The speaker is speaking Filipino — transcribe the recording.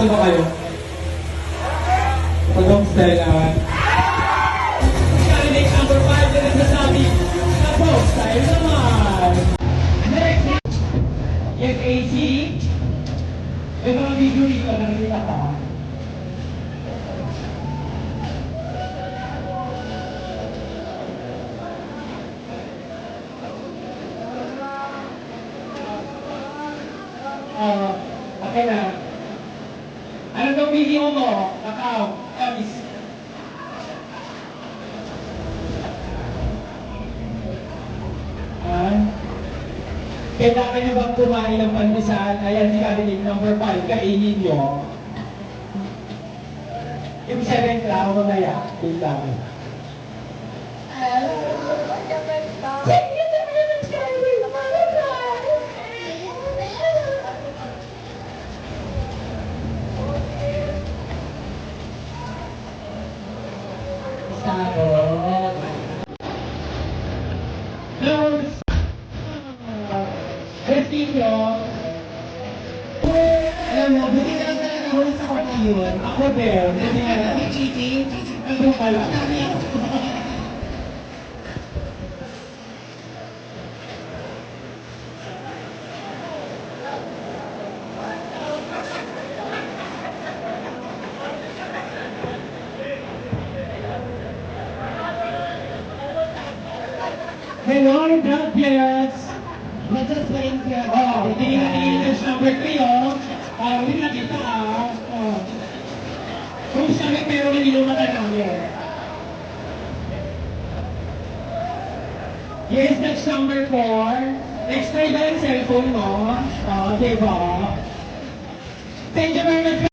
Sino kayo? Pagong Stella. Candidate number 5 na nagsasabi, tapos tayo naman. Next, yung AC. Ito ang video dito, nakikita ka. Okay na. Ano daw video mo? Kakao. Kamis. Kailangan nyo bang kumain ng pandesal? Ayan si candidate number 5. Kainin nyo. Yung 7 lang, mamaya. Yung lang. Castillo. Alam mo, buti ka lang talaga ako sa kanya yun. Ako din. Buti ka lang. Cheating. Ano pala? Hello, drug players. Let's just play here. Oh, tingin number 3, oh. Hindi na kita, ah. Oh. Kung sakit pero hindi lumatan namin. Yes, that's number 4. Next try ba yung cellphone mo? Oh, diba? Thank you very much.